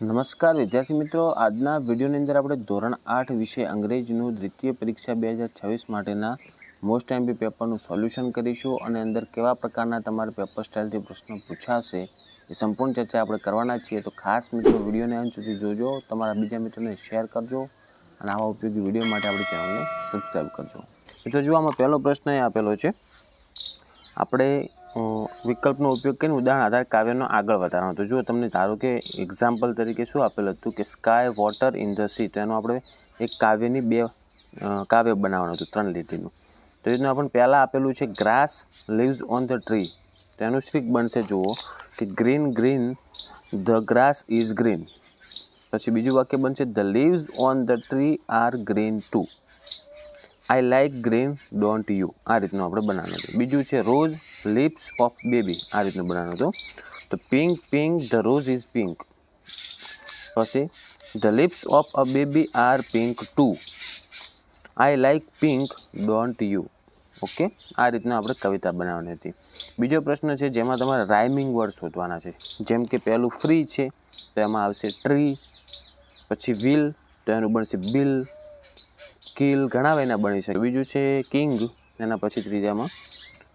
નમસ્કાર વિદ્યાર્થી મિત્રો, આજના વિડીયોની અંદર આપણે ધોરણ 8 વિષય અંગ્રેજીનું દ્વિતીય પરીક્ષા 2026 માટેના મોસ્ટ એમપી પેપરનું સોલ્યુશન કરીશું અને અંદર કેવા પ્રકારના તમારા પેપર સ્ટાઇલથી પ્રશ્નો પૂછાશે એ સંપૂર્ણ ચર્ચા આપણે કરવાના છીએ. તો ખાસ મિત્રો વિડીયોને અંત સુધી જોજો, તમારા બીજા મિત્રોને શેર કરજો અને આવા ઉપયોગી વિડીયો માટે આપણી ચેનલને સબસ્ક્રાઈબ કરજો. મિત્રો જો આમાં પહેલો પ્રશ્ન એ આપેલો છે, આપણે વિકલ્પનો ઉપયોગ કરીને ઉદાહરણ આધાર કાવ્યનો આગળ વધારવાનો. તો જો તમને ધારો કે એક્ઝામ્પલ તરીકે શું આપેલું હતું કે sky water in the sea, તો એનું આપણે એક કાવ્યની કાવ્ય બનાવવાનું હતું 3 લીટીનું. તો એ રીતનું આપણને પહેલાં આપેલું છે grass leaves on the tree, તો એનું શ્રીક બનશે જુઓ કે green green the grass is green. પછી બીજું વાક્ય બનશે the leaves on the tree are green too, I like green don't you. આ રીતનું આપણે બનાવવાનું હતું. બીજું છે રોઝ લિપ્સ ઓફ બેબી, આ રીતનું બનાવવાનું હતું. તો pink pink the rose is pink. પછી the lips of a baby are pink too, I like pink don't you. Okay, આ રીતના આપણે કવિતા બનાવવાની હતી. બીજો પ્રશ્ન છે જેમાં તમારે રાઇમિંગ વર્ડ શોધવાના છે. જેમ કે પહેલું ફ્રી છે તો એમાં આવશે ટ્રી, પછી વિલ તો એનું બનશે બિલ, કિલ ઘણા એના બની શકે. બીજું છે કિંગ, એના પછી ત્રીજામાં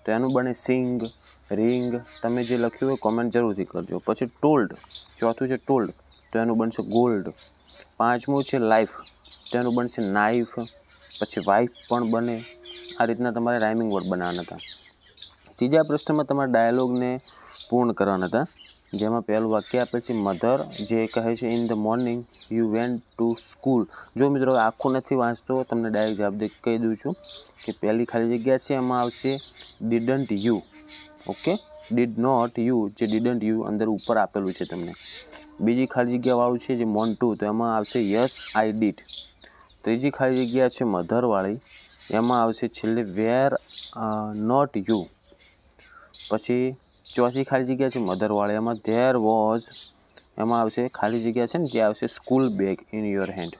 તો એનું બને સિંગ, રિંગ. તમે જે લખ્યું હોય કોમેન્ટ જરૂરથી કરજો. પછી ટોલ્ડ, ચોથું છે ટોલ્ડ તો એનું બનશે ગોલ્ડ. પાંચમું છે લાઈફ તો એનું બનશે નાઇફ. પછી વાઇફ પણ બને. આ રીતના તમારે રાઇમિંગ વર્ડ બનાવવાના હતા. ત્રીજા પ્રશ્નમાં તમારે ડાયલોગને પૂર્ણ કરવાના હતા. જેમાં પહેલું વાક્ય આપેલ છે મધર, જે કહે છે in the morning you went to school. જો મિત્રો આખું નથી વાંચતો, તમને ડાયરેક્ટ જવાબ કહી દઉં છું કે પહેલી ખાલી જગ્યા છે એમાં આવશે didn't you. Okay, did not you, જે ડીડન્ટ યુ અંદર ઉપર આપેલું છે તમને. બીજી ખાલી જગ્યાવાળું છે જે મોન ટુ, તો એમાં આવશે યસ આઈ ડીડ. ત્રીજી ખાલી જગ્યા છે મધરવાળી, એમાં આવશે છેલ્લે વેર નોટ યુ. પછી ચોથી ખાલી જગ્યા છે મધરવાળી, એમાં ધેર વોઝ, એમાં આવશે ખાલી જગ્યા છે ને જે આવશે school bag in your hand.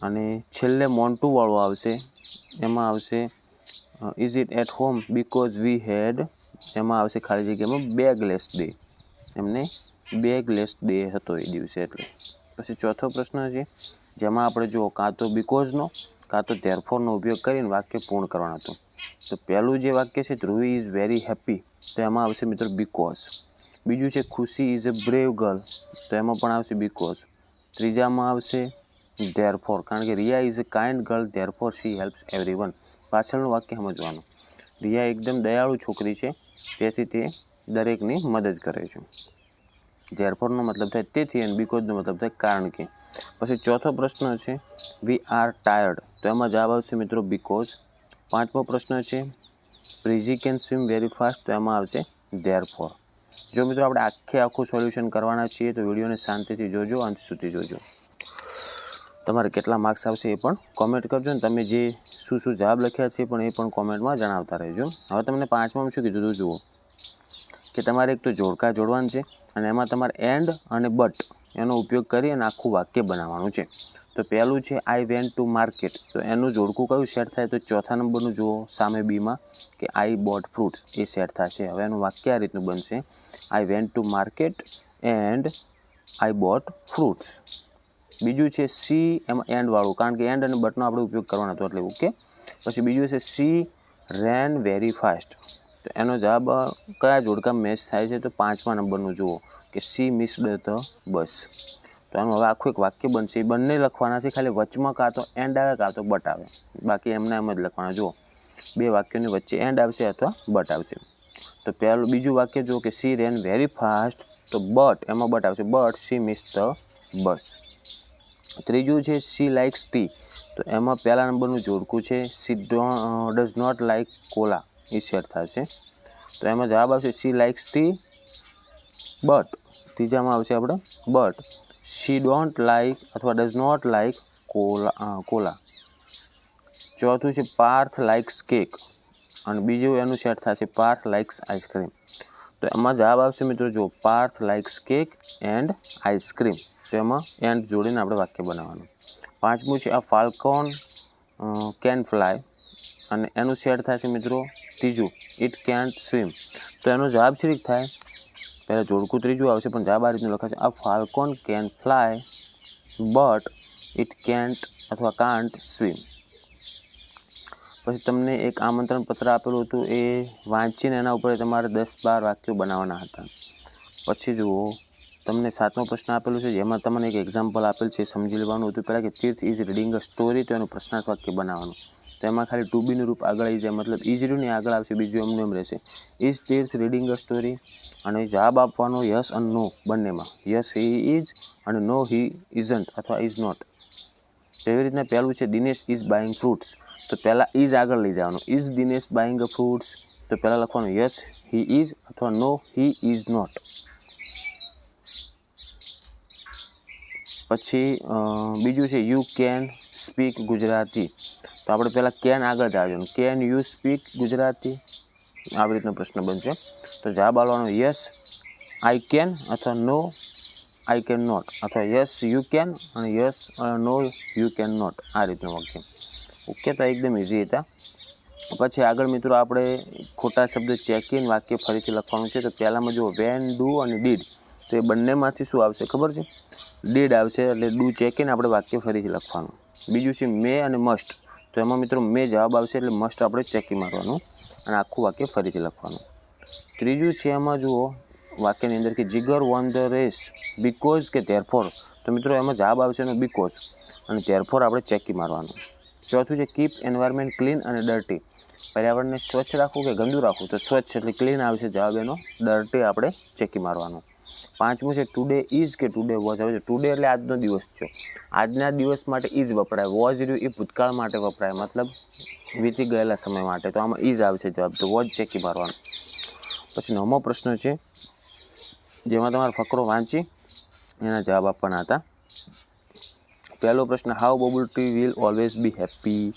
અને છેલ્લે મોન્ટુવાળું આવશે, એમાં આવશે is it at home because we had, એમાં આવશે ખાલી જગ્યામાં બેગલેસ ડે, એમને બેગલેસ ડે હતો એ દિવસે એટલે. પછી ચોથો પ્રશ્ન છે જેમાં આપણે જુઓ કાં તો બીકોઝનો કાં તો ધેરફોરનો ઉપયોગ કરીને વાક્ય પૂર્ણ કરવાનું હતું. તો પહેલું જે વાક્ય છે ધ્રુવી ઇઝ વેરી હેપી, તો એમાં આવશે મિત્રો બીકોઝ. બીજું છે ખુશી ઇઝ અ બ્રેવ ગર્લ, તો એમાં પણ આવશે બીકોઝ. ત્રીજામાં આવશે ધેરફોર, કારણ કે Riya is a kind girl therefore she helps everyone. પાછળનું વાક્ય સમજવાનું. રિયા એકદમ દયાળુ છોકરી છે તેથી તે દરેકની મદદ કરે છે. ધેરફોરનો મતલબ થાય તેથી અને બીકોઝનો મતલબ થાય કારણ કે. પછી ચોથો પ્રશ્ન છે વી આર ટાયર્ડ, તો એમાં જવાબ આવશે મિત્રો બીકોઝ. પાંચમો પ્રશ્ન છે પ્રીઝી કેન સ્વિમ વેરી ફાસ્ટ, તો એમાં આવશે ધેરફોર. જો મિત્રો આપણે આખું સોલ્યુશન કરવાના છીએ તો વિડીયોને શાંતિથી જોજો, અંત સુધી જોજો. તમારે કેટલા માર્ક્સ આવશે એ પણ કોમેન્ટ કરજો ને તમે જે શું જવાબ લખ્યા છે પણ એ પણ કોમેન્ટમાં જણાવતા રહેજો. હવે તમને પાંચમામાં શું કીધું હતું જુઓ કે તમારે એક તો જોડકા જોડવાનું છે અને એમાં તમારે એન્ડ અને બટ એનો ઉપયોગ કરી અને આખું વાક્ય બનાવવાનું છે. તો પહેલું છે આઈ વેન્ટ ટુ માર્કેટ, તો એનું જોડકું કયું સેટ થાય તો ચોથા નંબરનું જુઓ સામે બીમાં કે આઈ બોટ ફ્રૂટ્સ, એ સેટ થશે. હવે એનું વાક્ય આ રીતનું બનશે I went to market and I boat fruits. બીજું છે સી, એમાં એન્ડવાળું, કારણ કે એન્ડ અને બટનો આપણે ઉપયોગ કરવાનો હતો એટલે ઓકે. પછી બીજું છે સી રેન વેરી ફાસ્ટ, તો એનો જવાબ કયા જોડકા મેચ થાય છે તો પાંચમા નંબરનું જુઓ કે સી મિસ્ડ ધ બસ. તો એનું હવે આખું એક વાક્ય બનશે. એ બંને લખવાના છે, ખાલી વચમાં કાં તો એન્ડ આવે કાં તો બટ આવે, બાકી એમના એમ જ લખવાના. જુઓ બે વાક્યોની વચ્ચે એન્ડ આવશે અથવા બટ આવશે. તો બીજું વાક્ય જુઓ કે સી રેન વેરી ફાસ્ટ, તો બટ એમાં બટ આવશે, but she miss the bus. ત્રીજું છે સી લાઇક્સ ટી, તો એમાં પહેલા નંબરનું જોડકું છે she does not like cola, એ સેટ થશે. તો એમાં જવાબ આવશે સી લાઇક્સ ટી બટ. ત્રીજામાં આવશે આપણે બટ શી ડોન્ટ લાઇક અથવા ડઝ નોટ લાઇક કોલા. ચોથું છે પાર્થ લાઇક્સ કેક, અને બીજું એનું સેટ થશે પાર્થ લાઇક્સ આઈસ્ક્રીમ. તો એમાં જવાબ આવશે મિત્રો જો Parth likes cake and ice cream, તો એમાં એન્ડ જોડીને આપણે વાક્ય બનાવવાનું. પાંચમું છે આ ફાલ્કોન કેન ફ્લાય, અને એનું સેટ થશે મિત્રો ત્રીજું ઇટ કેન્ટ સ્વિમ, તો એનો જવાબ શું થાય પહેલાં જોડકું ત્રીજું આવશે, પણ જવાબ આ રીતનું લખાશે, આ falcon can fly but it can't અથવા કાન્ટ સ્વિમ. પછી તમને એક આમંત્રણ પત્ર આપેલું હતું, એ વાંચીને એના ઉપર તમારે 10-12 વાક્યો બનાવવાના હતા. પછી જુઓ તમને 7મો પ્રશ્ન આપેલું છે, જેમાં તમને એક એક્ઝામ્પલ આપેલ છે, સમજી લેવાનું હતું પહેલાં કે તીર્થ ઇઝ રીડિંગ અ સ્ટોરી, તો એનું પ્રશ્નાર્થ વાક્ય બનાવવાનું. તો એમાં ખાલી ટુ બીનું રૂપ આગળ આવી જાય, મતલબ ઇઝ રહ્યું ને આગળ આવશે, બીજું એમનું એમ રહેશે. Is Tirth reading a story, અને જવાબ આપવાનો યસ અને નો બંનેમાં. યસ હી ઇઝ અને નો હી ઇઝન્ટ અથવા ઇઝ નોટ. એવી રીતના પહેલું છે દિનેશ ઇઝ બાઇંગ ફ્રૂટ્સ, તો પહેલાં ઇઝ આગળ લઈ જવાનું. Is Dinesh buying a fruits, તો પહેલાં લખવાનું યસ હી ઇઝ અથવા નો હી ઇઝ નોટ. પછી બીજું છે યુ કેન સ્પીક ગુજરાતી, તો આપણે પહેલાં કેન આગળ જ આવવાનું. કેન યુ સ્પીક ગુજરાતી, આવી રીતનો પ્રશ્ન બનશે. તો જવાબ આવવાનો યસ આઈ કેન અથવા નો આઈ કેન નોટ, અથવા યસ યુ કેન અને yes no you can not, આ રીતનું વાક્ય. ઓકે, તો એકદમ ઇઝી હતા. પછી આગળ મિત્રો આપણે ખોટા શબ્દ ચેક ઇન વાક્ય ફરીથી લખવાનું છે. તો પહેલાંમાં જુઓ વેન, ડુ અને ડીડ, તો એ બંનેમાંથી શું આવશે ખબર છે? ડીડ આવશે, એટલે ડુ ચેક ઇન આપણે વાક્ય ફરીથી લખવાનું. બીજું છે મે અને મસ્ટ, તો એમાં મિત્રો મે જવાબ આવશે, એટલે મસ્ટ આપણે ચેકી મારવાનું અને આખું વાક્ય ફરીથી લખવાનું. ત્રીજું છે એમાં જુઓ વાક્યની અંદર કે જીગર વોન ધ રેસ બીકોઝ કે ધેરફોર, તો મિત્રો એમાં જવાબ આવશે એનો બીકોઝ, અને ધેરફોર આપણે ચેકી મારવાનું. ચોથું છે કીપ એન્વાયરમેન્ટ ક્લીન અને ડર્ટી, પર્યાવરણને સ્વચ્છ રાખવું કે ગંદુ રાખવું, તો સ્વચ્છ એટલે ક્લીન આવશે જવાબ એનો, ડર્ટી આપણે ચેકી મારવાનું. પાંચમું છે ટુડે ઇઝ કે ટુડે વોઝ, આવે છે ટુડે એટલે આજનો દિવસ થયો, આજના દિવસ માટે ઇઝ વપરાય, વોઝ રહ્યું એ ભૂતકાળ માટે વપરાય, મતલબ વીતી ગયેલા સમય માટે, તો આમાં ઇઝ આવશે જવાબ, તો વોઝ ચેકી મારવાનું. પછી 9મો પ્રશ્ન છે, જેમાં તમારે ફકરો વાંચી એના જવાબ આપવાના હતા. પહેલો પ્રશ્ન, how Babul tree will always be happy,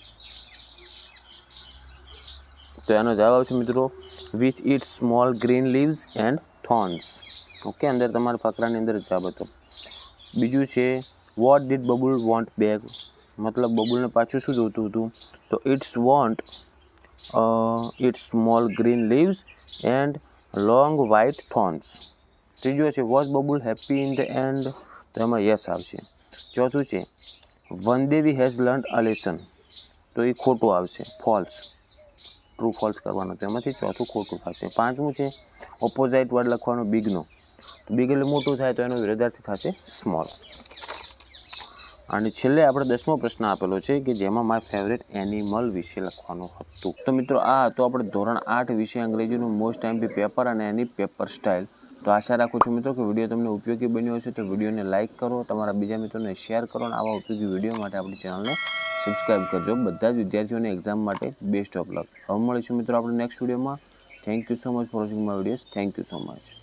તો એનો જવાબ આવશે મિત્રો with its small green leaves and thorns. Okay, અંદર તમારા ફકરાની અંદર જવાબ હતો. બીજું છે what did Babul want back, મતલબ બબુલને પાછું શું જોતું હતું, તો its want its small green leaves and long white thorns. ત્રીજું છે was Babul happy in the end, તો એમાં યસ આવશે. ચોથું છે one day we has learn a lesson, તો એ ખોટું આવશે, ફોલ્સ, ટ્રુ ફોલ્સ કરવાનું, તો એમાંથી ચોથું ખોટું થશે. પાંચમું છે ઓપોઝાઇટ વર્ડ લખવાનો બિગનો, બિગ એટલે મોટું થાય, તો એનો વિરોધાર્થી થશે સ્મોલ. અને છેલ્લે આપણે 10મો પ્રશ્ન આપેલો છે કે જેમાં માય ફેવરેટ એનિમલ વિશે લખવાનું હતું. તો મિત્રો આ હતો આપણે ધોરણ 8 વિષય અંગ્રેજીનું મોસ્ટ એમપી પેપર અને એની પેપર સ્ટાઇલ. તો આશા રાખું છું મિત્રો કે વિડીયો તમને ઉપયોગી બન્યો હશે. તો વિડીયોને લાઇક કરો, તમારા બીજા મિત્રોને શેર કરો, અને આવા ઉપયોગી વિડીયો માટે આપણી ચેનલને સબસ્ક્રાઈબ કરજો. બધા જ વિદ્યાર્થીઓને એક્ઝામ માટે બેસ્ટ ઓફ લક. હવે મળીશું મિત્રો આપણે નેક્સ્ટ વિડીયોમાં. Thank you so much for watching my videos. Thank you so much.